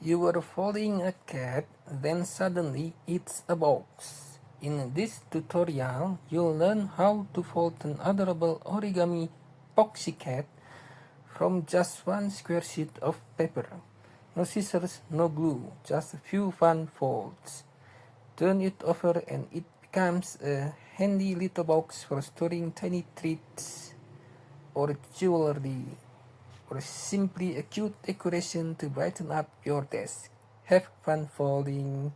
You were folding a cat, then suddenly it's a box. In this tutorial, you'll learn how to fold an adorable origami boxy cat from just one square sheet of paper. No scissors, no glue, just a few fun folds. Turn it over and it becomes a handy little box for storing tiny treats or jewelry, or simply a cute decoration to brighten up your desk. Have fun folding!